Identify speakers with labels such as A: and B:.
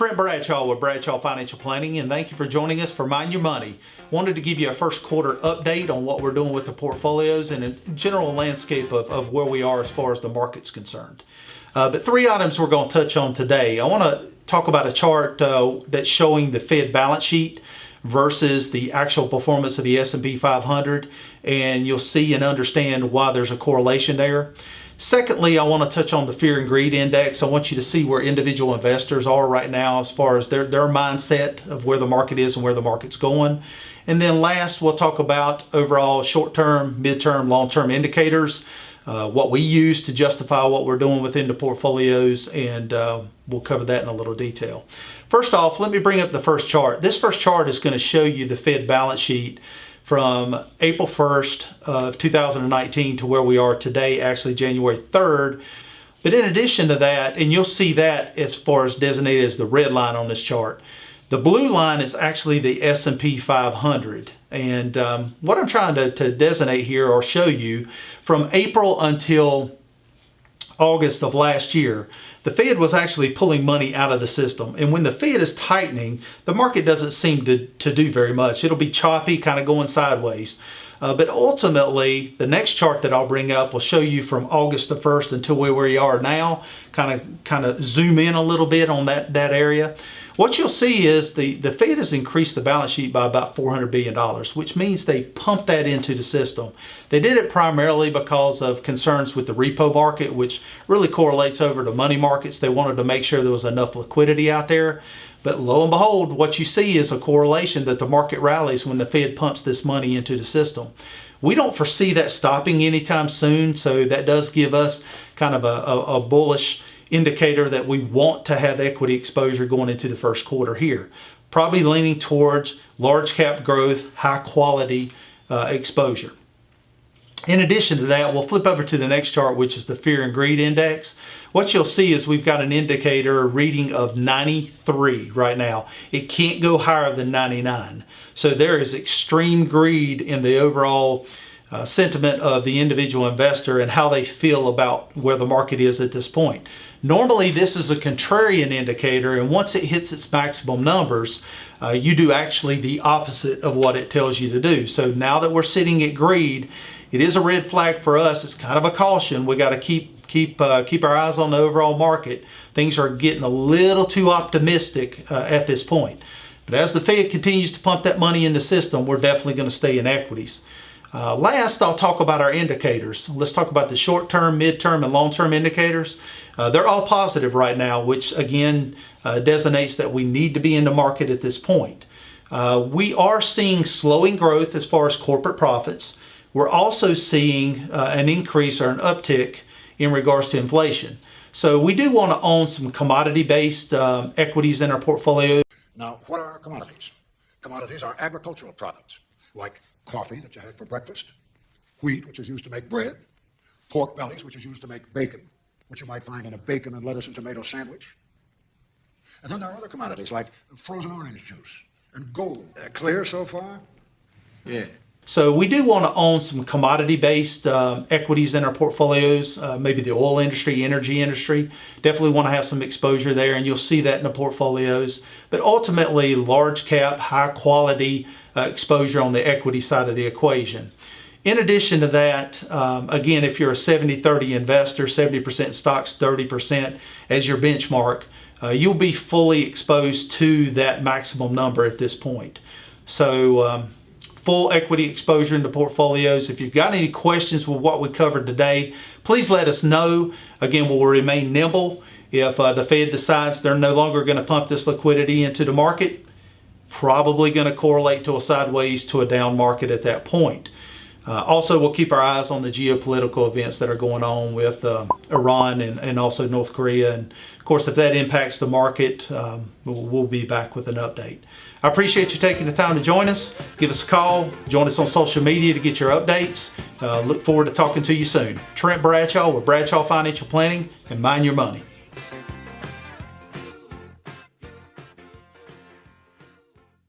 A: Trent Bradshaw with Bradshaw Financial Planning, and thank you for joining us for Mind Your Money. Wanted to give you a first quarter update on what we're doing with the portfolios and a general landscape of where we are as far as the market's concerned. But three items we're going to touch on today. I want to talk about a chart that's showing the Fed balance sheet versus the actual performance of the S&P 500, and you'll see and understand why there's a correlation there. Secondly, I want to touch on the Fear and Greed Index. I want you to see where individual investors are right now as far as their mindset of where the market is and where the market's going. And then last, we'll talk about overall short-term, mid-term, long-term indicators, what we use to justify what we're doing within the portfolios, and we'll cover that in a little detail. First off, let me bring up the first chart. This first chart is going to show you the Fed balance sheet from April 1st of 2019 to where we are today, actually January 3rd. But in addition to that, and you'll see that as far as designated as the red line on this chart, the blue line is actually the S&P 500. And what I'm trying to designate here or show you, from April until August of last year, the Fed was actually pulling money out of the system. And when the Fed is tightening, the market doesn't seem to do very much. It'll be choppy, kind of going sideways. But ultimately, the next chart that I'll bring up will show you from August the 1st until where we are now, kind of zoom in a little bit on that area. What you'll see is the Fed has increased the balance sheet by about $400 billion, which means they pumped that into the system. They did it primarily because of concerns with the repo market, which really correlates over to money markets. They wanted to make sure there was enough liquidity out there. But lo and behold, what you see is a correlation that the market rallies when the Fed pumps this money into the system. We don't foresee that stopping anytime soon, so that does give us kind of a bullish indicator that we want to have equity exposure going into the first quarter here. Probably leaning towards large cap growth, high quality exposure. In addition to that, we'll flip over to the next chart, which is the Fear and Greed Index. What you'll see is we've got an indicator reading of 93 right now. It can't go higher than 99. So there is extreme greed in the overall sentiment of the individual investor and how they feel about where the market is at this point. Normally, this is a contrarian indicator, and once it hits its maximum numbers, you do actually the opposite of what it tells you to do. So now that we're sitting at greed, it is a red flag for us. It's kind of a caution. We got to keep our eyes on the overall market. Things are getting a little too optimistic at this point. But as the Fed continues to pump that money in the system, we're definitely going to stay in equities. Last, I'll talk about our indicators. Let's talk about the short-term, mid-term, and long-term indicators. They're all positive right now, which again designates that we need to be in the market at this point. We are seeing slowing growth as far as corporate profits. We're also seeing an increase or an uptick in regards to inflation. So we do want to own some commodity-based equities in our portfolio.
B: Now, what are commodities? Commodities are agricultural products, like coffee that you had for breakfast, wheat, which is used to make bread, pork bellies, which is used to make bacon, which you might find in a bacon and lettuce and tomato sandwich. And then there are other commodities like frozen orange juice and gold. Clear so far?
A: Yeah. So we do want to own some commodity-based equities in our portfolios, maybe the oil industry, energy industry. Definitely want to have some exposure there, and you'll see that in the portfolios. But ultimately, large cap, high quality exposure on the equity side of the equation. In addition to that, again, if you're a 70-30 investor, 70% stocks, 30% as your benchmark, you'll be fully exposed to that maximum number at this point. So full equity exposure in the portfolios. If you've got any questions with what we covered today, please let us know. Again, we'll remain nimble. If the Fed decides they're no longer going to pump this liquidity into the market, probably going to correlate to a sideways to a down market at that point. Also, we'll keep our eyes on the geopolitical events that are going on with Iran and also North Korea. And of course, if that impacts the market, we'll be back with an update. I appreciate you taking the time to join us. Give us a call. Join us on social media to get your updates. Look forward to talking to you soon. Trent Bradshaw with Bradshaw Financial Planning, and mind your money.